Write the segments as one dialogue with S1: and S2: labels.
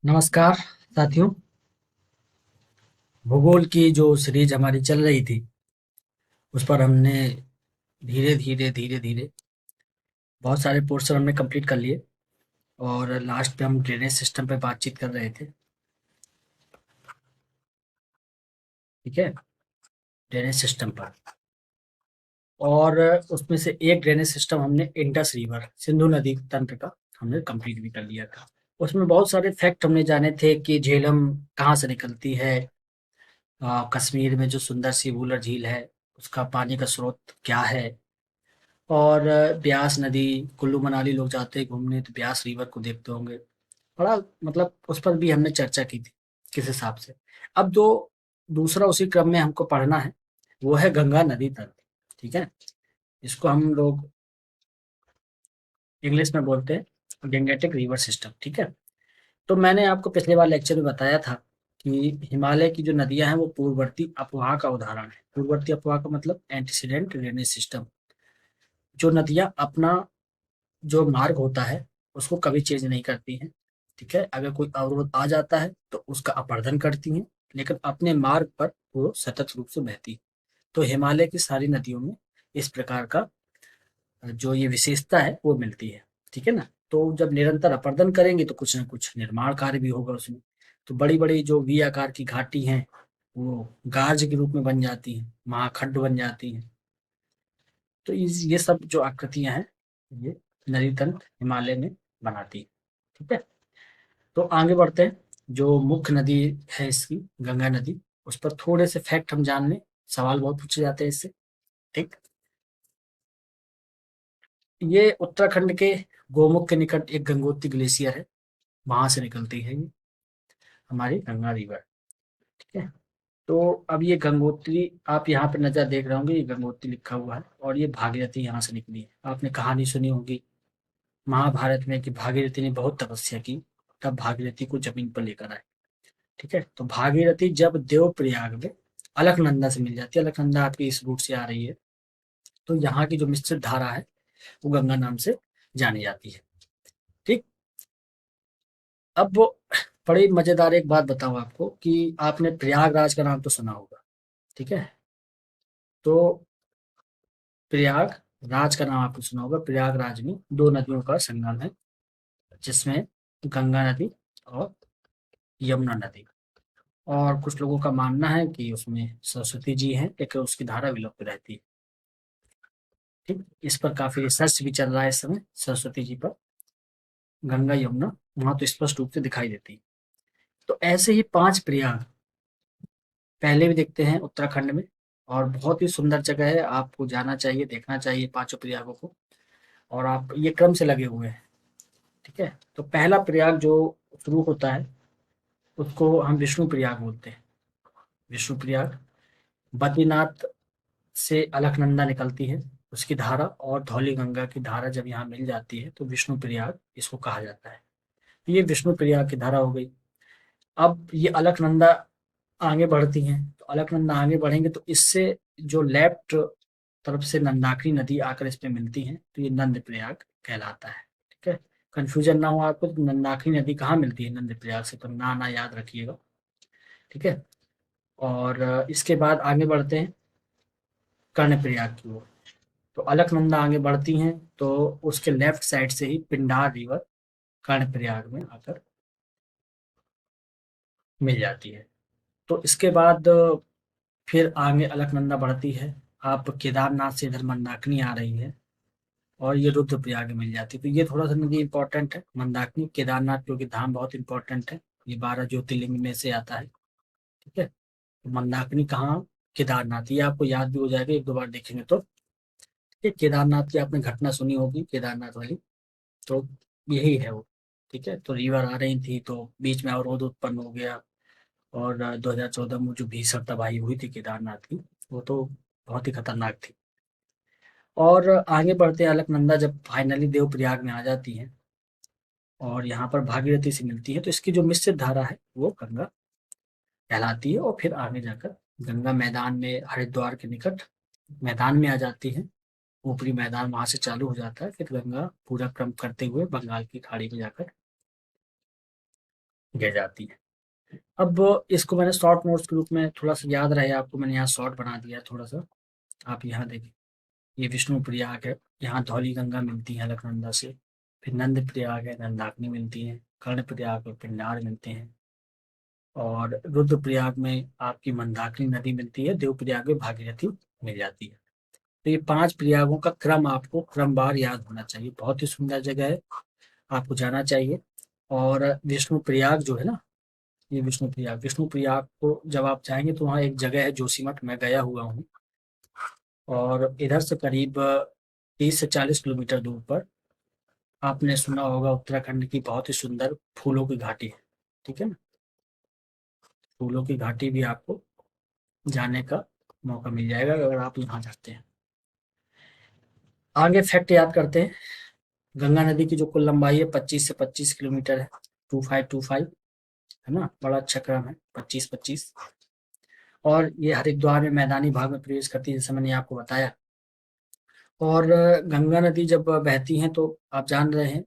S1: नमस्कार साथियों। भूगोल की जो सीरीज हमारी चल रही थी उस पर हमने धीरे धीरे बहुत सारे पोर्शन हमने कंप्लीट कर लिए और लास्ट पे हम ड्रेनेज सिस्टम पे बातचीत कर रहे थे। ठीक है, ड्रेनेज सिस्टम पर। और उसमें से एक ड्रेनेज सिस्टम हमने इंडस रिवर सिंधु नदी तंत्र का हमने कंप्लीट भी कर लिया था। उसमें बहुत सारे फैक्ट हमने जाने थे कि झेलम कहाँ से निकलती है। कश्मीर में जो सुंदर सी वूलर झील है उसका पानी का स्रोत क्या है। और ब्यास नदी, कुल्लू मनाली लोग जाते हैं घूमने तो ब्यास रिवर को देखते होंगे। बड़ा मतलब उस पर भी हमने चर्चा की थी किस हिसाब से। अब जो दूसरा उसी क्रम में हमको पढ़ना है वो है गंगा नदी तंत्र। ठीक है, इसको हम लोग इंग्लिश में बोलते हैं गैंगेटिक रिवर सिस्टम। ठीक है, तो मैंने आपको पिछले बार लेक्चर में बताया था कि हिमालय की जो नदियां हैं वो पूर्ववर्ती अपवाह का उदाहरण है। पूर्ववर्ती अपवाह का मतलब एंटीसीडेंट ड्रेनेज सिस्टम। जो नदियां अपना जो मार्ग होता है उसको कभी चेंज नहीं करती हैं। ठीक है, अगर कोई अवरोध आ जाता है तो उसका अपरदन करती हैं, लेकिन अपने मार्ग पर वो सतत रूप से बहती है। तो हिमालय की सारी नदियों में इस प्रकार का जो ये विशेषता है वो मिलती है। ठीक है ना, तो जब निरंतर अपरदन करेंगे तो कुछ ना कुछ निर्माण कार्य भी होगा उसमें। तो बड़ी बड़ी जो वी आकार की घाटी हैं वो गार्ज के रूप में बन जाती हैं, महाखड्ड बन जाती हैं। तो ये सब जो आकृतियां हैं ये नदी तंत्र हिमालय में बनाती है। ठीक है, तो आगे बढ़ते हैं। जो मुख्य नदी है इसकी गंगा नदी, उस पर थोड़े से फैक्ट हम जान लें। सवाल बहुत पूछे जाते हैं इससे। ठीक, ये उत्तराखंड के गोमुख के निकट एक गंगोत्री ग्लेशियर है, वहां से निकलती है ये हमारी गंगा रिवर। ठीक है, तो अब ये गंगोत्री आप यहाँ पे नजर देख रहे होंगे, ये गंगोत्री लिखा हुआ है और ये भागीरथी यहाँ से निकली है। आपने कहानी सुनी होगी महाभारत में कि भागीरथी ने बहुत तपस्या की, तब भागीरथी को जमीन पर लेकर आए। ठीक है, तो भागीरथी जब देवप्रयाग में अलकनंदा से मिल जाती है, अलकनंदा आपकी इस रूट से आ रही है, तो यहाँ की जो मिश्रित धारा है वो गंगा नाम से जानी जाती है। ठीक, अब वो बड़ी मजेदार एक बात बताऊं आपको कि आपने प्रयागराज का नाम तो सुना होगा। ठीक है, तो प्रयागराज का नाम आपने सुना होगा। प्रयागराज में दो नदियों का संगम है जिसमें गंगा नदी और यमुना नदी। और कुछ लोगों का मानना है कि उसमें सरस्वती जी हैं, लेकिन उसकी धारा विलुप्त रहती है। ठीक, इस पर काफी रिसर्च भी चल रहा है इस समय सरस्वती जी पर। गंगा यमुना वहां तो स्पष्ट रूप से दिखाई देती है। तो ऐसे ही पांच प्रयाग पहले भी देखते हैं उत्तराखंड में, और बहुत ही सुंदर जगह है, आपको जाना चाहिए, देखना चाहिए पांचों प्रयागों को। और आप ये क्रम से लगे हुए हैं। ठीक है, तो पहला प्रयाग जो शुरू होता है उसको हम विष्णु प्रयाग बोलते हैं। विष्णु प्रयाग बद्रीनाथ से अलकनंदा निकलती है उसकी धारा, और धौली गंगा की धारा जब यहाँ मिल जाती है तो विष्णु प्रयाग इसको कहा जाता है। ये विष्णु प्रयाग की धारा हो गई। अब ये अलकनंदा आगे बढ़ती हैं, तो अलकनंदा आगे बढ़ेंगे तो इससे जो लेफ्ट तरफ से नंदाकिनी नदी आकर इसमें मिलती है तो ये नंद प्रयाग कहलाता है। ठीक है, कंफ्यूजन ना हो आपको, तो नंदाकिनी नदी कहाँ मिलती है नंद प्रयाग से, तो ना ना याद रखिएगा। ठीक है, और इसके बाद आगे बढ़ते हैं कर्णप्रयाग की ओर। तो अलकनंदा आगे बढ़ती हैं तो उसके लेफ्ट साइड से ही पिंडार रिवर कर्णप्रयाग में आकर मिल जाती है। तो इसके बाद फिर आगे अलकनंदा बढ़ती है। आप केदारनाथ से इधर मंदाकिनी आ रही है और ये रुद्रप्रयाग में मिल जाती है। तो ये थोड़ा सा नदी इंपॉर्टेंट है मंदाकिनी केदारनाथ, क्योंकि धाम बहुत इंपॉर्टेंट है। ये 12 ज्योतिर्लिंग में से आता है। ठीक है, तो मंदाकिनी कहाँ, केदारनाथ, ये आपको याद भी हो जाएगा एक दो बार देखेंगे तो। ये केदारनाथ की आपने घटना सुनी होगी केदारनाथ वाली, तो यही है वो। ठीक है, तो रिवर आ रही थी तो बीच में अवरोध उत्पन्न हो गया, और 2014 में जो भीषण तबाही हुई थी केदारनाथ की वो तो बहुत ही खतरनाक थी। और आगे बढ़ते अलकनंदा जब फाइनली देवप्रयाग में आ जाती है और यहाँ पर भागीरथी से मिलती है तो इसकी जो मिश्रित धारा है वो गंगा कहलाती है। और फिर आगे जाकर गंगा मैदान में हरिद्वार के निकट मैदान में आ जाती है। ऊपरी मैदान वहां से चालू हो जाता है, फिर गंगा पूरा क्रम करते हुए बंगाल की खाड़ी में जाकर गिर जाती है। अब इसको मैंने शॉर्ट नोट्स के रूप में थोड़ा सा याद रहे आपको, मैंने यहाँ शॉर्ट बना दिया है थोड़ा सा। आप यहाँ देखिए, ये विष्णु प्रयाग है, यहाँ धौली गंगा मिलती है अलकनंदा से। फिर नंद प्रयाग है, नंदाकिनी मिलती है। कर्ण प्रयाग और पिंडार मिलते हैं। और रुद्रप्रयाग में आपकी मंदाकिनी नदी मिलती है। देवप्रयाग में भागीरथी मिल जाती है। तो ये 5 प्रयागों का क्रम आपको क्रमवार याद होना चाहिए। बहुत ही सुंदर जगह है, आपको जाना चाहिए। और विष्णु प्रयाग जो है ना, ये विष्णु प्रयाग को जब आप जाएंगे तो वहाँ एक जगह है जोशीमठ, मैं गया हुआ हूँ। और इधर से करीब 30 से 40 किलोमीटर दूर पर आपने सुना होगा उत्तराखंड की बहुत ही सुंदर फूलों की घाटी है। ठीक है ना, फूलों की घाटी भी आपको जाने का मौका मिल जाएगा अगर आप यहाँ जाते हैं। आगे फैक्ट याद करते हैं। गंगा नदी की जो कुल लंबाई है 25 से 25 किलोमीटर है, 2525 है ना, बड़ा अच्छा क्रम है 25-25। और ये हरिद्वार में मैदानी भाग में प्रवेश करती है, जैसे मैंने आपको बताया। और गंगा नदी जब बहती है तो आप जान रहे हैं,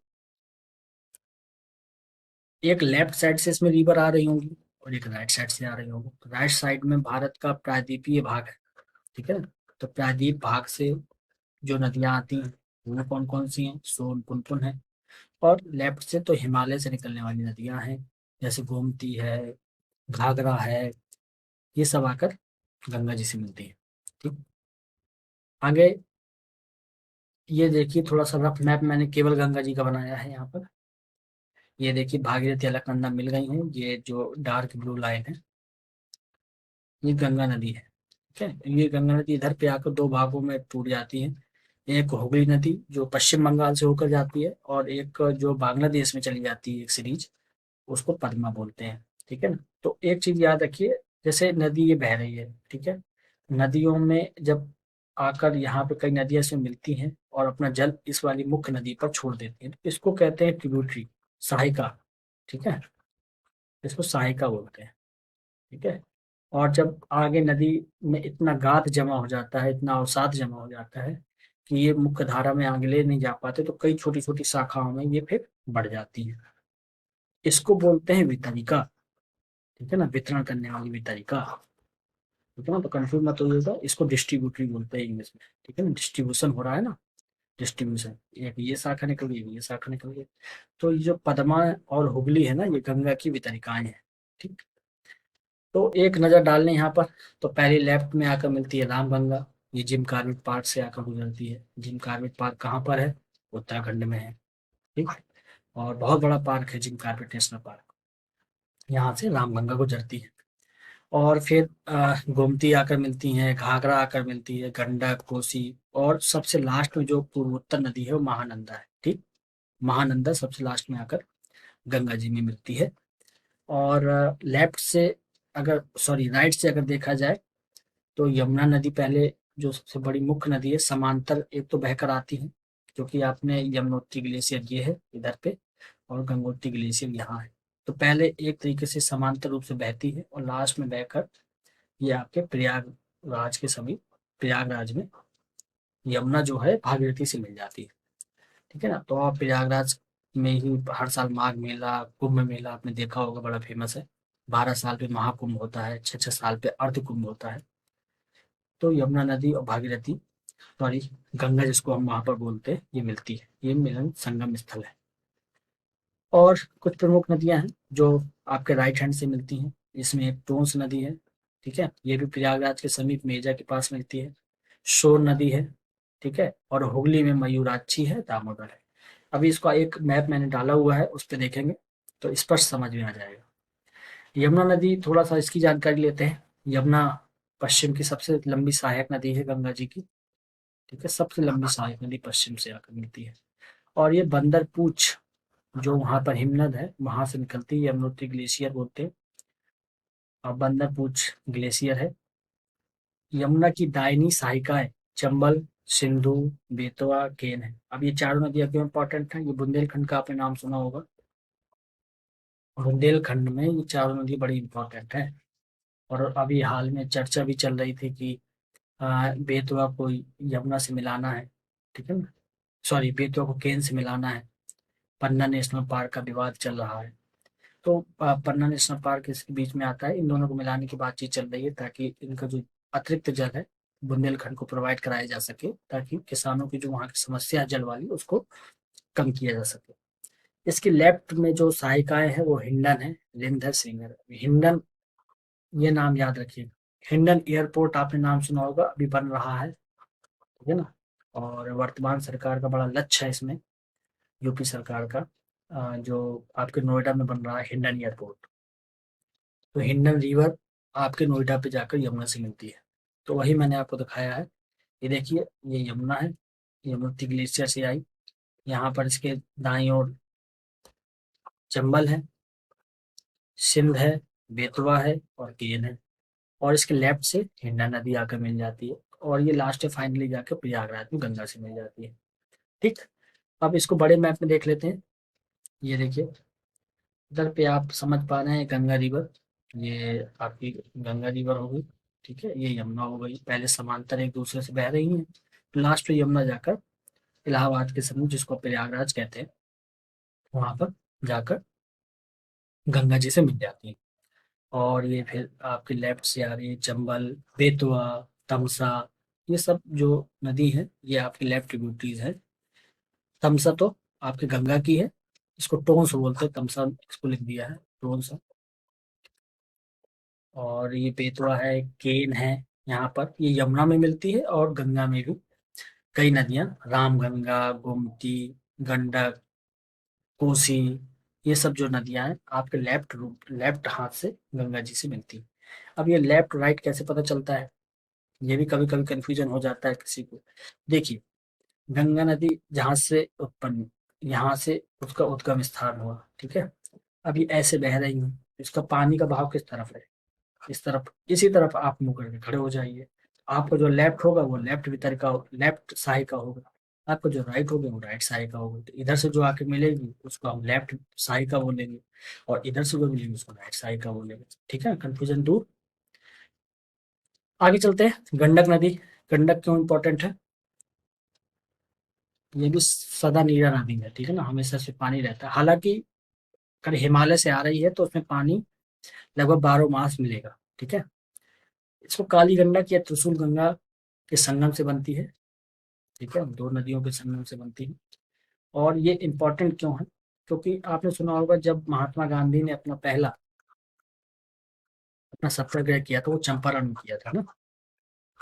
S1: एक लेफ्ट साइड से इसमें रिवर आ रही होंगी और एक राइट साइड से आ रही होंगी। तो राइट साइड में भारत का प्रायद्वीपीय भाग है, ठीक है ना। तो प्रायद्वीप भाग से जो नदियां आती हैं वो कौन कौन सी हैं? सोन, पुनपुन है। और लेफ्ट से तो हिमालय से निकलने वाली नदियां हैं, जैसे गोमती है, घाघरा है, ये सब आकर गंगा जी से मिलती है। ठीक। आगे ये देखिए, थोड़ा सा रफ मैप मैंने केवल गंगा जी का बनाया है यहाँ पर। ये देखिए भागीरथी अलकनंदा मिल गई हैं, ये जो डार्क ब्लू लाइन है ये गंगा नदी है। ठीक है, ये गंगा नदी इधर पे आकर दो भागों में टूट जाती है। एक हुगली नदी जो पश्चिम बंगाल से होकर जाती है, और एक जो बांग्लादेश में चली जाती है एक सीरीज, उसको पद्मा बोलते हैं। ठीक है ना। तो एक चीज याद रखिए, जैसे नदी ये बह रही है, ठीक है, नदियों में जब आकर यहाँ पे कई नदियां से मिलती हैं और अपना जल इस वाली मुख्य नदी पर छोड़ देती हैं, तो इसको कहते हैं ट्रिब्यूटरी, सहायिका। ठीक है, इसको सहायिका बोलते हैं। ठीक है। और जब आगे नदी में इतना गाद जमा हो जाता है, इतना अवसाद जमा हो जाता है कि ये मुख्य धारा में आगे ले नहीं जा पाते, तो कई छोटी छोटी शाखाओं में ये फिर बढ़ जाती है। इसको बोलते हैं वितरिका। ठीक है ना, वितरण करने वाली वितरिका। ठीक है ना, तो कंफ्यूज मत होइएगा, इसको डिस्ट्रीब्यूटरी बोलते हैं इंग्लिश में। ठीक है ना, डिस्ट्रीब्यूशन हो रहा है ना, डिस्ट्रीब्यूशन, एक ये शाखा निकल गई, ये शाखा निकल गई। तो ये जो पद्मा और हुगली है ना, ये गंगा की वितरिकाएं हैं। ठीक। तो एक नजर डाल लें यहाँ पर, तो पहले लेफ्ट में आकर मिलती है रामगंगा। ये जिम कार्बेट पार्क से आकर गुजरती है। जिम कार्बेट पार्क कहाँ पर है? उत्तराखंड में है। ठीक। और बहुत बड़ा पार्क है जिम कार्बेट नेशनल पार्क, यहाँ से रामगंगा गुजरती है। और फिर गोमती आकर मिलती हैं, घाघरा आकर मिलती है, गंडक, कोसी। और सबसे लास्ट में जो पूर्वोत्तर नदी है वो महानंदा है। ठीक, महानंदा सबसे लास्ट में आकर गंगा जी में मिलती है। और लेफ्ट से अगर, सॉरी, राइट से अगर देखा जाए तो यमुना नदी पहले, जो सबसे बड़ी मुख्य नदी है, समांतर एक तो बहकर आती है, क्योंकि आपने यमुनोत्री ग्लेशियर ये है इधर पे और गंगोत्री ग्लेशियर यहाँ है। तो पहले एक तरीके से समांतर रूप से बहती है और लास्ट में बहकर ये आपके प्रयागराज के समीप, प्रयागराज में यमुना जो है भागीरथी से मिल जाती है। ठीक है ना। तो आप प्रयागराज में ही हर साल माघ मेला, कुंभ मेला आपने देखा होगा, बड़ा फेमस है। 12 साल पे महाकुंभ होता है, 6-6 साल पे अर्ध कुंभ होता है। तो यमुना नदी और भागीरथी, सॉरी, गंगा जिसको हम वहां पर बोलते हैं, ये मिलती है, ये मिलन संगम स्थल है। और कुछ प्रमुख नदियां हैं जो आपके राइट हैंड से मिलती हैं, इसमें एक टोंस नदी है। ठीक है, ये भी प्रयागराज के समीप मेजा के पास मिलती है। शोर नदी है। ठीक है, और हुगली में मयूराक्षी है, दामोदर है। अभी इसका एक मैप मैंने डाला हुआ है, उस पर देखेंगे तो स्पष्ट समझ में आ जाएगा। यमुना नदी, थोड़ा सा इसकी जानकारी लेते हैं। यमुना पश्चिम की सबसे लंबी सहायक नदी है गंगा जी की। ठीक है, सबसे लंबी सहायक नदी पश्चिम से आकर मिलती है। और ये बंदर पूछ, जो वहां पर हिमनद है, वहां से निकलती है, यमुनोत्री ग्लेशियर बोलते हैं। और बंदर पूछ ग्लेशियर है। यमुना की दाहिनी सहायिकाएं चंबल, सिंधु, बेतवा, केन है। अब ये चारों नदियां क्यों इंपॉर्टेंट हैं? ये बुंदेलखंड का आपने नाम सुना होगा। बुंदेलखंड में ये चारों नदी बड़ी इंपॉर्टेंट है। और अभी हाल में चर्चा भी चल रही थी कि बेतवा को यमुना से मिलाना है। ठीक है ना, सॉरी, बेतवा को केन से मिलाना है। पन्ना नेशनल पार्क का विवाद चल रहा है। तो पन्ना नेशनल पार्क इसके बीच में आता है। इन दोनों को मिलाने की बातचीत चल रही है ताकि इनका जो अतिरिक्त जल है बुंदेलखंड को प्रोवाइड कराया जा सके, ताकि किसानों की जो वहाँ की समस्या है जल वाली उसको कम किया जा सके। इसकी लेफ्ट में जो सहायिकाएं हैं वो हिंडन है, रिंधर सिंगर हिंडन, ये नाम याद रखिएगा। हिंडन एयरपोर्ट आपने नाम सुना होगा, अभी बन रहा है, ठीक है ना। और वर्तमान सरकार का बड़ा लक्ष्य है इसमें, यूपी सरकार का, जो आपके नोएडा में बन रहा है हिंडन एयरपोर्ट। तो हिंडन रिवर आपके नोएडा पे जाकर यमुना से मिलती है। तो वही मैंने आपको दिखाया है। ये देखिए, ये यमुना है, यमुनोत्री ग्लेशियर से आई। यहाँ पर इसके दाईं ओर चंबल है, सिंध है, बेतवा है और केन है। और इसके लेफ्ट से हिंडा नदी आकर मिल जाती है। और ये लास्ट है फाइनली जाकर प्रयागराज में गंगा से मिल जाती है। ठीक। अब इसको बड़े मैप में देख लेते हैं। ये देखिए, इधर पे आप समझ पा रहे हैं गंगा रिवर, ये आपकी गंगा रिवर हो गई, ठीक है। ये यमुना हो गई, पहले समांतर एक दूसरे से बह रही हैं, लास्ट में यमुना जाकर इलाहाबाद के समीप, जिसको प्रयागराज कहते हैं, वहां पर जाकर गंगा जी से मिल जाती है। और ये फिर आपके लेफ्ट से आ रही है चंबल, बेतवा, तमसा, ये सब जो नदी है ये आपकी लेफ्ट ट्रिब्यूटरीज है। तमसा तो आपके गंगा की है, इसको टोंस बोलते हैं, तमसा इसको लिख दिया है टोंस। और ये बेतवा है, केन है, यहाँ पर ये यमुना में मिलती है और गंगा में भी कई नदियां, रामगंगा, गोमती, गंडक, कोसी, ये सब जो नदियां हैं आपके लेफ्ट हाथ से गंगा जी से मिलती है। अब ये लेफ्ट राइट कैसे पता चलता है, ये भी कभी कभी कंफ्यूजन हो जाता है किसी को। देखिए, गंगा नदी जहाँ से उत्पन्न, यहाँ से उसका उद्गम स्थान हुआ, ठीक है। अब ये ऐसे बह रही है, इसका पानी का बहाव किस तरफ है, इस तरफ, इसी तरफ आप मुंह करके खड़े हो जाइए। आपका जो लेफ्ट होगा वो लेफ्ट भीतर का, लेफ्ट साई का होगा। आपका जो राइट होगा वो राइट साई का होगा। तो इधर से जो आके मिलेगी उसको हम लेफ्ट साई का बोलेंगे, और इधर से जो मिलेगी उसको राइट साई का बोलेंगे। ठीक है, कंफ्यूजन दूर। आगे चलते हैं, गंडक नदी। गंडक क्यों इंपॉर्टेंट है, ये भी सदा नीरा नदी है, ठीक है ना, हमेशा से पानी रहता है। हालांकि अगर हिमालय से आ रही है तो उसमें पानी लगभग 12 मास मिलेगा, ठीक है। इसको काली गंडक या त्रिशूल गंगा के संगम से बनती है, ठीक है, दो नदियों के संगम से बनती है। और ये इम्पोर्टेंट क्यों है, क्योंकि आपने सुना होगा जब महात्मा गांधी ने अपना सत्याग्रह किया था वो चंपारण में किया था ना।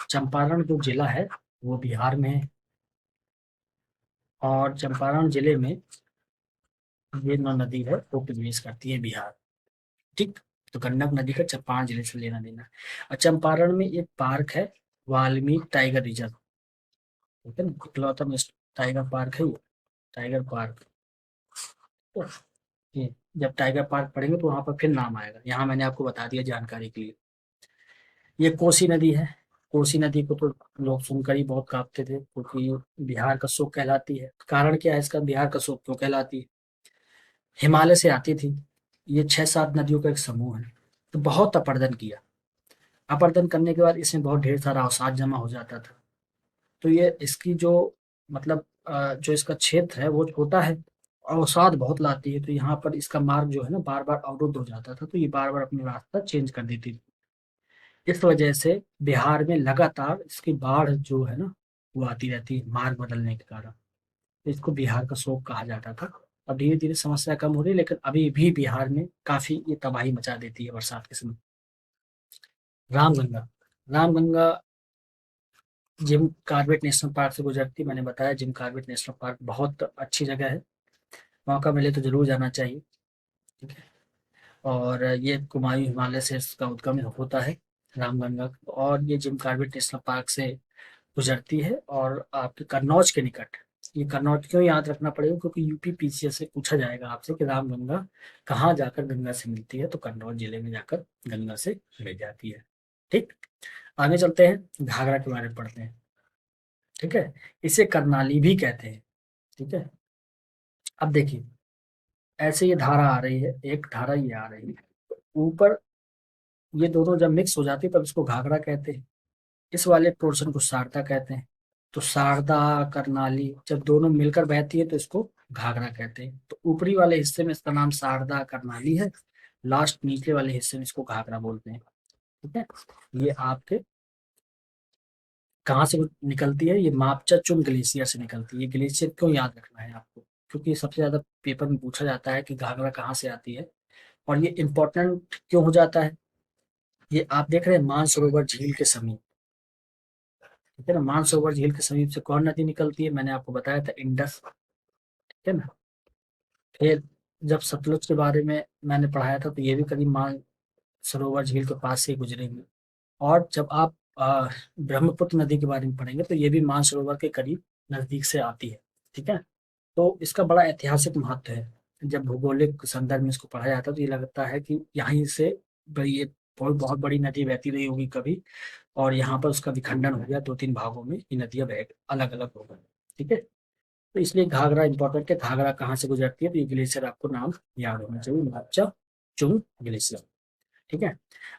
S1: चंपारण जो जिला है वो बिहार में है, और चंपारण जिले में ये नदी है वो प्रवेश करती है बिहार। ठीक। तो गंडक नदी का चंपारण जिले से लेना देना है। और चंपारण में एक पार्क है, वाल्मीकि टाइगर रिजर्व, ठीक है ना, इकलौता टाइगर पार्क है ये, टाइगर पार्क। तो ये जब टाइगर पार्क पढ़ेंगे तो वहां पर फिर नाम आएगा, यहाँ मैंने आपको बता दिया जानकारी के लिए। ये कोसी नदी है। कोसी नदी को तो लोग सुनकर ही बहुत कांपते थे, क्योंकि बिहार का शोक कहलाती है। कारण क्या है इसका, बिहार का शोक क्यों कहलाती है, हिमालय से आती थी, ये 6-7 नदियों का एक समूह है। तो बहुत अपर्दन किया, अपर्दन करने के बाद इसमें बहुत ढेर सारा अवसाद जमा हो जाता था। तो ये इसकी जो मतलब जो इसका क्षेत्र है वो छोटा है, अवसाद बहुत लाती है। तो यहाँ पर इसका मार्ग जो है ना बार बार अवरुद्ध हो जाता था, तो ये बार बार अपना रास्ता चेंज कर देती थी। इस वजह से बिहार में लगातार इसकी बाढ़ जो है ना वो आती रहती है, मार्ग बदलने के कारण। तो इसको बिहार का शोक कहा जाता था। अब धीरे धीरे समस्या कम हो रही है, लेकिन अभी भी बिहार में काफी ये तबाही मचा देती है बरसात के समय। Ramganga, Ramganga Jim Corbett National Park से गुजरती है। मैंने बताया जिम कार्बेट नेशनल पार्क बहुत अच्छी जगह है, मौका मिले तो जरूर जाना चाहिए, ठीक है। और ये कुमायूं हिमालय से इसका उद्गम होता है, रामगंगा। और ये जिम कार्बेट नेशनल पार्क से गुजरती है और आपके कन्नौज के निकट। ये कन्नौज क्यों याद रखना पड़ेगा, क्योंकि यूपी पीसीएस से पूछा जाएगा आपसे कि रामगंगा कहाँ जाकर गंगा से मिलती है, तो कन्नौज जिले में जाकर गंगा से मिल जाती है। ठीक। आगे चलते हैं, घाघरा के बारे में पढ़ते हैं, ठीक है। इसे करनाली भी कहते हैं, ठीक है। अब देखिए, ऐसे ये धारा आ रही है, एक धारा ये आ रही है, ऊपर ये दोनों जब मिक्स हो जाती है तब इसको घाघरा कहते हैं। इस वाले पोर्शन को शारदा कहते हैं। तो शारदा, करनाली जब दोनों मिलकर बहती है तो इसको घाघरा कहते हैं। तो ऊपरी वाले हिस्से में इसका नाम शारदा करनाली है, लास्ट निचले वाले हिस्से में इसको घाघरा बोलते हैं। ठीक है, ये आपके कहाँ से निकलती है, ये मापचाचुंग ग्लेशियर से निकलती है। ये ग्लेशियर क्यों याद रखना है आपको, क्योंकि सबसे ज्यादा पेपर में पूछा जाता है कि घाघरा कहाँ से आती है, और ये इंपॉर्टेंट क्यों हो जाता है। ये आप देख रहे हैं मानसरोवर झील के समीप, ठीक है ना, मानसरोवर झील के समीप से कौन नदी निकलती है, मैंने आपको बताया था इंडस, ठीक है ना। फिर जब सतलुज के बारे में मैंने पढ़ाया था तो ये भी करीब मानसरोवर झील के पास से ही गुजरेंगे। और जब आप ब्रह्मपुत्र नदी के बारे में पढ़ेंगे तो ये भी मानसरोवर के करीब नजदीक से आती है। ठीक है, तो इसका बड़ा ऐतिहासिक महत्व है। जब भूगोलिक संदर्भ में इसको पढ़ा जाता है तो ये लगता है कि यहीं से ये बहुत बहुत बड़ी नदी बहती रही होगी कभी, और यहाँ पर उसका विखंडन हो गया, 2-3 भागों में ये नदियां बह अलग अलग हो गई। ठीक है, तो इसलिए घाघरा इंपॉर्टेंट है। घाघरा कहाँ से गुजरती है, तो ये ग्लेशियर आपको नाम याद होना चाहिए, मापचा चुंग ग्लेशियर। ठीक है,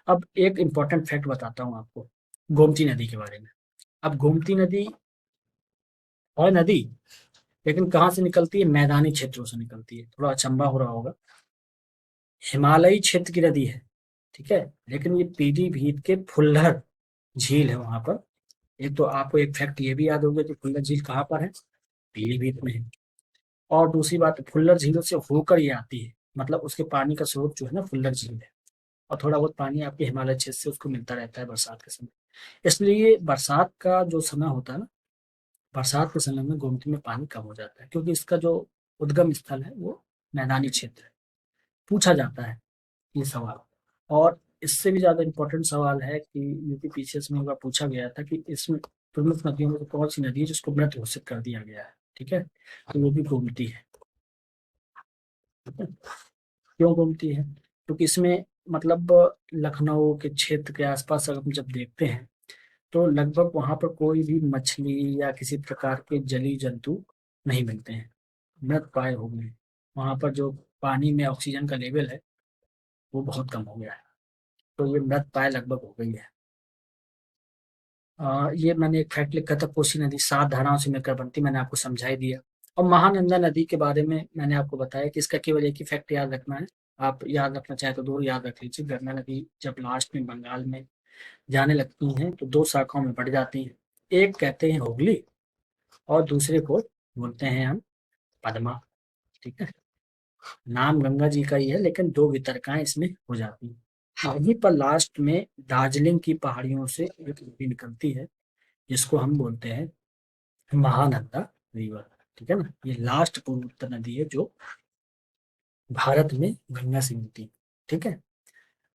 S1: अब एक इंपॉर्टेंट फैक्ट बताता हूँ आपको गोमती नदी के बारे में। अब गोमती नदी है नदी, लेकिन कहाँ से निकलती है, मैदानी क्षेत्रों से निकलती है। थोड़ा अचंभा हो रहा होगा, हिमालयी क्षेत्र की नदी है, ठीक है, लेकिन ये पीलीभीत के फुल्लर झील है वहां पर। एक तो आपको एक फैक्ट ये भी याद होगा कि फुल्लर झील कहाँ पर है, पीलीभीत में है। और दूसरी बात, फुल्लर झीलों से होकर ये आती है, मतलब उसके पानी का स्रोत जो है ना फुल्लर झील है। और थोड़ा बहुत पानी आपके हिमालय क्षेत्र से उसको मिलता रहता है बरसात के समय। इसलिए बरसात का जो समय होता है ना, बरसात के समय में गोमती में पानी कम हो जाता है, क्योंकि इसका जो उद्गम स्थल है वो मैदानी क्षेत्र है। पूछा जाता है ये सवाल। और इससे भी ज्यादा इम्पोर्टेंट सवाल है कि यूपी पीसीएस में एक बार पूछा गया था कि इसमें प्रमुख नदियों में से कौन सी नदी है जिसको मृत घोषित कर दिया गया है। ठीक है, तो वो भी गोमती है। ठीक है? क्यों गोमती है, क्योंकि इसमें मतलब लखनऊ के क्षेत्र के आसपास अगर हम जब देखते हैं तो लगभग वहां पर कोई भी मछली या किसी प्रकार के जलीय जंतु नहीं मिलते हैं, मृत प्राय हो गए हैं। वहां पर जो पानी में ऑक्सीजन का लेवल है वो बहुत कम हो गया है, तो ये मृत प्राय लगभग हो गई है। ये मैंने एक फैक्ट लिखा था, कोसी नदी 7 धाराओं से मिलकर बनती, मैंने आपको समझा ही दिया। और महानंदा नदी के बारे में मैंने आपको बताया कि इसका केवल एक ही फैक्ट याद रखना है। आप याद रखना चाहे तो दो याद रख लीजिए। गंगा नदी जब लास्ट में बंगाल में जाने लगती हैं तो 2 शाखाओं में बढ़ जाती हैं। एक कहते हैं हुगली, और दूसरे को बोलते हैं हम पद्मा। ठीक है, नाम गंगा जी का ही है लेकिन 2 वितरकाएं इसमें हो जाती हैं। वहीं पर लास्ट में दार्जिलिंग की पहाड़ियों से एक नदी निकलती है जिसको हम बोलते हैं महानंदा रिवर। ठीक है ना, ये लास्ट पूर्वोत्तर नदी है जो भारत में गंगा से मिलती है। ठीक है,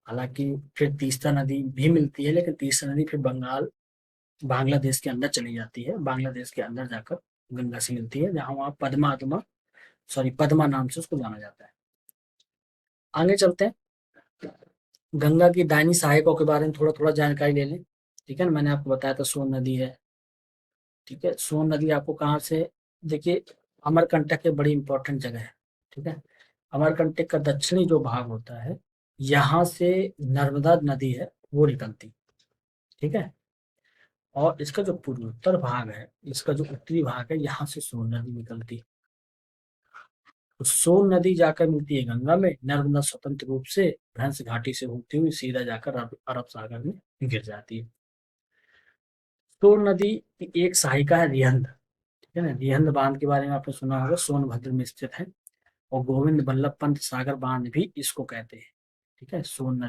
S1: हालांकि फिर तीस्ता नदी भी मिलती है, लेकिन तीस्ता नदी फिर बांग्लादेश के अंदर चली जाती है, बांग्लादेश के अंदर जाकर गंगा से मिलती है, जहाँ वहाँ पद्मा नाम से उसको जाना जाता है। आगे चलते हैं, गंगा की दाहिनी सहायकों के बारे में थोड़ा थोड़ा जानकारी ले लें। ठीक है ना, मैंने आपको बताया था सोन नदी है। ठीक है, सोन नदी आपको कहाँ से, देखिए अमरकंटक एक बड़ी इंपॉर्टेंट जगह है। ठीक है, अमरकंटक का दक्षिणी जो भाग होता है, यहाँ से नर्मदा नदी है वो निकलती। ठीक है, और इसका जो पूर्वोत्तर भाग है, इसका जो उत्तरी भाग है, यहाँ से सोन नदी निकलती है। तो सोन नदी जाकर मिलती है गंगा में, नर्मदा स्वतंत्र रूप से भ्रंश घाटी से होती हुई सीधा जाकर अरब सागर में गिर जाती है। सोन नदी की एक सहायिका है रिहंद। ठीक है ना, रिहंद बांध के बारे में आपने सुना होगा, सोनभद्र में स्थित है। और गोविंद बल्लभ पंत सागर बांध भी इसको कहते हैं। ठीक है, सोन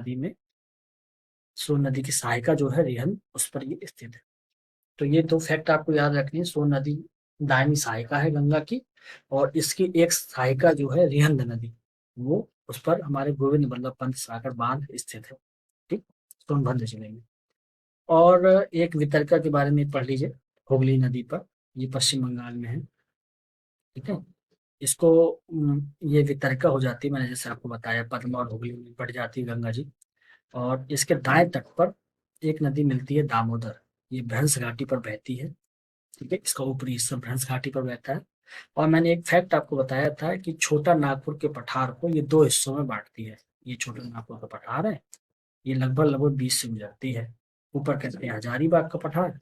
S1: नदी की सहायिका जो है रिहंद, उस पर ये स्थित है। तो ये 2 फैक्ट आपको याद रखनी है, सोन नदी दाहिनी सहायिका है गंगा की, और इसकी एक सहायिका जो है रिहंद नदी, वो उस पर हमारे गोविंद बल्लभ पंत सागर बांध स्थित है। ठीक, सोनभद्र जिले में। और एक वितरका के बारे में पढ़ लीजिए, हुगली नदी पर, ये पश्चिम बंगाल में है। ठीक है, इसको ये वितरका हो जाती है, मैंने जैसे आपको बताया पद्मा और हुगली में बढ़ जाती है गंगा जी। और इसके दाएं तट पर एक नदी मिलती है दामोदर, ये भ्रंश घाटी पर बहती है। ठीक है, इसका ऊपरी हिस्सा भ्रंश घाटी पर बहता है। और मैंने एक फैक्ट आपको बताया था कि छोटा नागपुर के पठार को ये 2 हिस्सों में बांटती है। ये छोटा नागपुर का पठार है, ये लगभग लगभग 20 से गुजरती है। ऊपर कहते हैं हजारीबाग का पठार,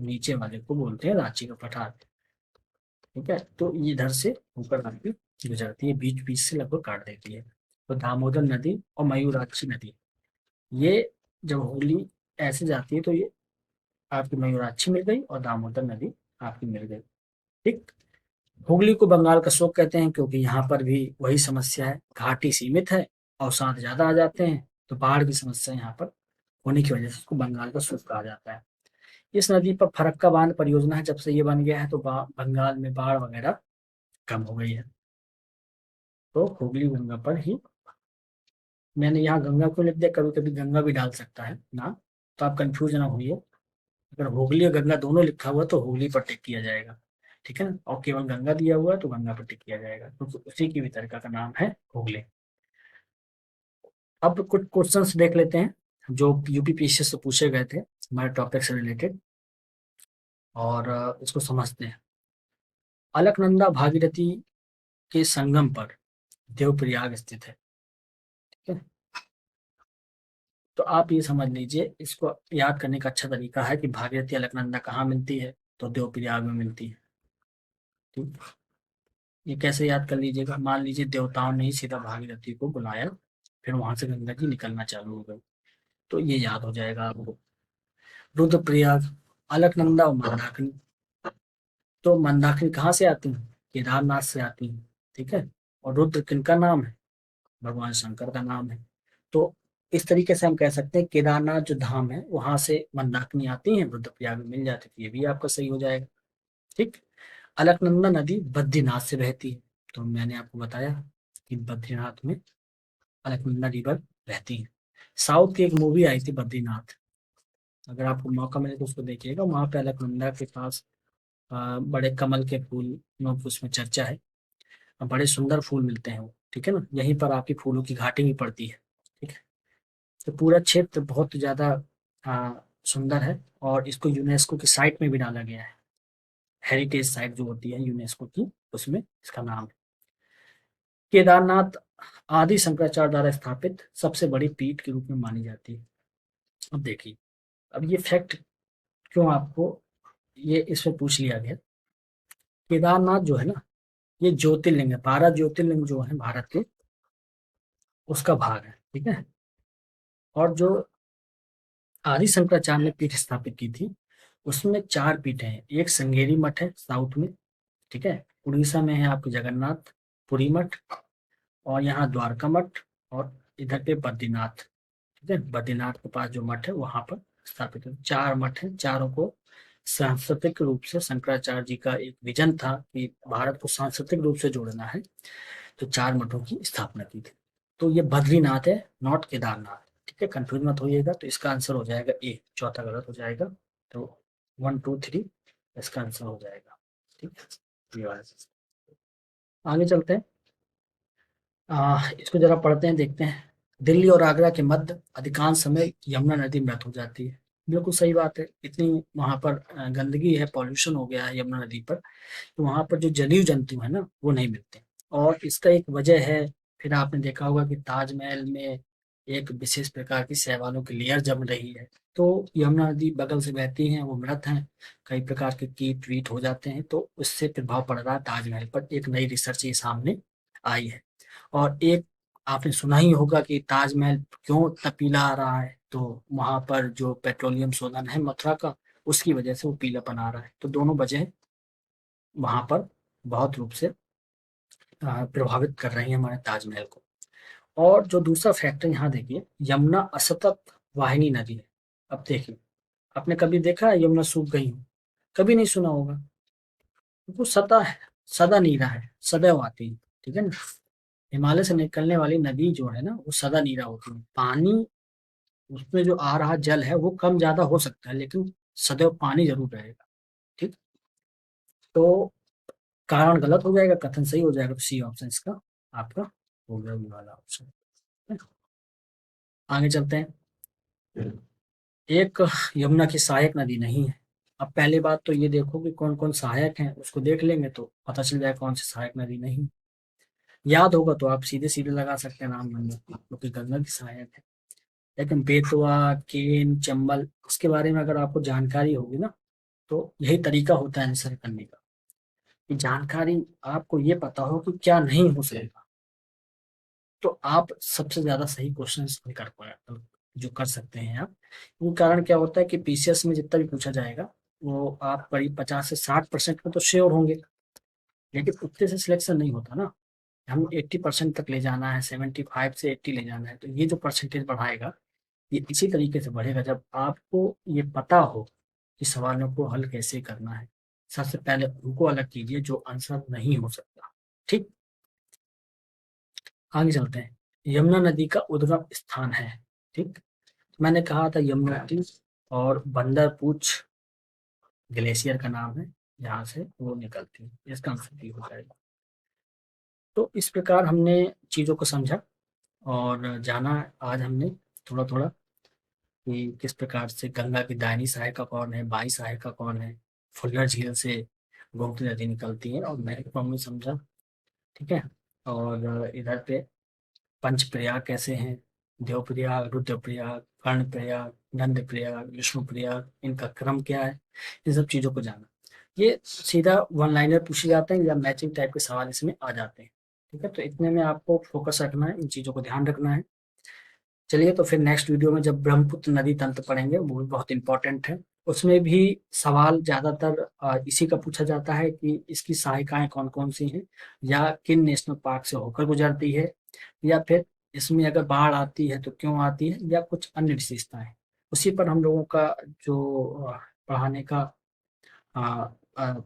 S1: नीचे वाले को बोलते हैं रांची का पठार। ठीक है, तो ये इधर से ऊपर आके गुजरती है, बीच बीच से लगभग काट देती है। तो दामोदर नदी और मयूराक्षी नदी, ये जब हुगली ऐसे जाती है तो ये आपकी मयूराक्षी मिल गई और दामोदर नदी आपकी मिल गई। ठीक। हुगली को बंगाल का शोक कहते हैं क्योंकि यहाँ पर भी वही समस्या है, घाटी सीमित है और साथ ज्यादा आ जाते हैं, तो बाढ़ की समस्या यहाँ पर होने की वजह से उसको बंगाल का शोक कहा जाता है। इस नदी पर फरक्का बांध परियोजना है, जब से ये बन गया है तो बंगाल में बाढ़ वगैरह कम हो गई है। तो हुगली गंगा पर ही, मैंने यहाँ गंगा को लिख दिया, कभी कभी गंगा भी डाल सकता है ना, तो आप कंफ्यूज ना होइए। अगर हुगली और गंगा दोनों लिखा हुआ तो हुगली पर टिक किया जाएगा, ठीक है ना, और केवल गंगा दिया हुआ है तो गंगा पर टिक किया जाएगा, क्योंकि उसी की वितरिका का नाम है हुगली। अब कुछ क्वेश्चंस देख लेते हैं जो यूपीपीएससी से पूछे गए थे हमारे टॉपिक से रिलेटेड, और इसको समझते हैं। अलकनंदा भागीरथी के संगम पर देवप्रयाग स्थित है, ठीक है। तो आप ये समझ लीजिए, इसको याद करने का अच्छा तरीका है कि भागीरथी अलकनंदा कहाँ मिलती है, तो देवप्रयाग में मिलती है। ठीक। ये कैसे याद कर लीजिएगा, मान लीजिए देवताओं ने ही सीधा भागीरथी को बुलाया, फिर वहां से गंगा जी निकलना चालू हो गई, तो ये याद हो जाएगा आपको। रुद्रप्रयाग, अलकनंदा और मंदाकिनी। तो मंदाकिनी कहाँ से आती है, केदारनाथ से आती है, ठीक है। और रुद्र किनका नाम है, भगवान शंकर का नाम है। तो इस तरीके से हम कह सकते हैं केदारनाथ जो धाम है वहां से मंदाकिनी आती है, रुद्रप्रयाग में मिल जाती है, ये भी आपका सही हो जाएगा। ठीक। अलकनंदा नदी बद्रीनाथ से बहती है, तो मैंने आपको बताया कि बद्रीनाथ में अलकनंदा रिवर बहती है। साउथ की एक मूवी आई थी बद्रीनाथ, अगर आपको मौका मिले तो उसको देखिएगा, वहां पे अलकनंदा के पास बड़े कमल के फूल नो उसमें चर्चा है, और बड़े सुंदर फूल मिलते हैं वो, ठीक है ना, यहीं पर आपकी फूलों की घाटी भी पड़ती है। ठीक है। तो पूरा क्षेत्र बहुत ज्यादा सुंदर है, और इसको यूनेस्को की साइट में भी डाला गया है, हेरिटेज साइट जो होती है यूनेस्को की, उसमें इसका नाम है। केदारनाथ आदि शंकराचार्य द्वारा स्थापित सबसे बड़ी पीठ के रूप में मानी जाती है। अब देखिए, अब ये फैक्ट क्यों आपको ये इसमें पूछ लिया गया। केदारनाथ जो है ना, ये ज्योतिर्लिंग है, 12 ज्योतिर्लिंग जो है भारत के, उसका भाग है, ठीक है। और जो आदि शंकराचार्य ने पीठ स्थापित की थी, उसमें 4 पीठें हैं। एक श्रृंगेरी मठ है साउथ में, ठीक है, उड़ीसा में है आपके जगन्नाथ पुरी मठ, और यहाँ द्वारका मठ, और इधर पे बद्रीनाथ, ठीक है, बद्रीनाथ के पास जो मठ है वहां पर स्थापित है। 4 मठ है, चारों को सांस्कृतिक रूप से शंकराचार्य जी का एक विजन था कि भारत को सांस्कृतिक रूप से जोड़ना है, तो 4 मठों की स्थापना की थी। तो ये बद्रीनाथ है, नॉट केदारनाथ, ठीक है, कंफ्यूज मत होइएगा। तो इसका आंसर हो जाएगा ए, चौथा गलत हो जाएगा। तो 1 2 3 इसका आंसर हो जाएगा, ठीक है। ये वाला। आगे चलते हैं, इसको जरा पढ़ते हैं, देखते हैं। दिल्ली और आगरा के मध्य अधिकांश समय यमुना नदी मृत हो जाती है। बिल्कुल सही बात है, इतनी वहां पर गंदगी है, पॉल्यूशन हो गया है यमुना नदी पर, तो वहां पर जो जलीय जंतु है ना वो नहीं मिलते। और इसका एक वजह है, फिर आपने देखा होगा कि ताजमहल में एक विशेष प्रकार की शैवालों की लेयर जम रही है, तो यमुना नदी बगल से बहती है, वो मृत हैं, कई प्रकार के कीट वीट हो जाते हैं, तो उससे प्रभाव पड़ रहा है ताजमहल पर। एक नई रिसर्च ये सामने आई है। और एक आपने सुना ही होगा कि ताजमहल क्यों इतना पीला आ रहा है, तो वहां पर जो पेट्रोलियम शोधन है मथुरा का, उसकी वजह से वो पीलापन आ रहा है। तो दोनों वजह वहां पर बहुत रूप से प्रभावित कर रही है हमारे ताजमहल को। और जो दूसरा फैक्टर यहाँ देखिए, यमुना असतत वाहिनी नदी है। अब देखिए, आपने कभी देखा है यमुना सूख गई हो, कभी नहीं सुना होगा। वो सदा है, सदा नीरा है, सदैव आती है, ठीक है ना। हिमालय से निकलने वाली नदी जो है ना वो सदा नीरा होती है, पानी उसमें जो आ रहा जल है वो कम ज्यादा हो सकता है, लेकिन सदैव पानी जरूर रहेगा। ठीक। तो कारण गलत हो जाएगा, कथन सही हो जाएगा, तो सी ऑप्शन इसका आपका हो गया, ये वाला ऑप्शन। आगे चलते हैं। एक यमुना की सहायक नदी नहीं है। अब पहले बात तो ये देखो कि कौन कौन सहायक हैं, उसको देख लेंगे तो पता चल जाएगा कौन सी सहायक नदी नहीं। याद होगा तो आप सीधे सीधे लगा सकते हैं नाम गंगा, क्योंकि गंगा की सहायक है। लेकिन बेतवा, केन, चंबल, इसके बारे में अगर आपको जानकारी होगी ना, तो यही तरीका होता है आंसर करने का, कि जानकारी आपको ये पता हो कि क्या नहीं हो सकता, तो आप सबसे ज़्यादा सही क्वेश्चंस कर पाए जो कर सकते हैं आप। वो कारण क्या होता है कि पीसीएस में जितना भी पूछा जाएगा, वो आप करीब 50 से 60% में तो श्योर होंगे, लेकिन उतने से सिलेक्शन नहीं होता ना। हम 80% तक ले जाना है, 75 से 80 ले जाना है, तो ये जो परसेंटेज बढ़ाएगा, ये इसी तरीके से बढ़ेगा जब आपको ये पता हो कि सवालों को हल कैसे करना है। सबसे पहले उनको अलग कीजिए जो आंसर नहीं हो सकता। ठीक, आगे चलते हैं। यमुना नदी का उद्गम स्थान है। ठीक, मैंने कहा था यमुना नदी और बंदरपूछ ग्लेशियर का नाम है, जहाँ से वो निकलती है। इसका आंसर भी हो जाएगा। तो इस प्रकार हमने चीज़ों को समझा और जाना आज हमने थोड़ा थोड़ा कि किस प्रकार से गंगा की दाहिनी सहायिका कौन है, बाई सहायिका कौन है, फुल्लर झील से गोमती नदी निकलती है और नहर को हमने समझा। ठीक है, और इधर पे पंचप्रयाग कैसे हैं, देवप्रयाग, रुद्रप्रयाग, कर्णप्रयाग, नंदप्रयाग, विष्णुप्रयाग, इनका क्रम क्या है, इन सब चीज़ों को जाना। ये सीधा वन लाइनर पूछे जाते हैं या मैचिंग टाइप के सवाल इसमें आ जाते हैं। ठीक है, तो इतने में आपको फोकस रखना है, इन चीज़ों को ध्यान रखना है। चलिए, तो फिर नेक्स्ट वीडियो में जब ब्रह्मपुत्र नदी तंत्र पढ़ेंगे, वो भी बहुत इंपॉर्टेंट है। उसमें भी सवाल ज़्यादातर इसी का पूछा जाता है कि इसकी सहायिकाएँ कौन-कौन सी हैं, या किन नेशनल पार्क से होकर गुजरती है, या फिर इसमें अगर बाढ़ आती है तो क्यों आती है, या कुछ अन्य विशेषताएँ। उसी पर हम लोगों का जो पढ़ाने का अ अ,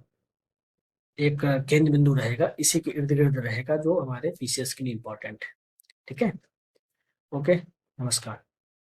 S1: एक केंद्र बिंदु रहेगा, इसी के इर्द-गिर्द रहेगा जो हमारे पीसीएस के लिए इम्पोर्टेंट है। ठीक है? ओके, नमस्कार।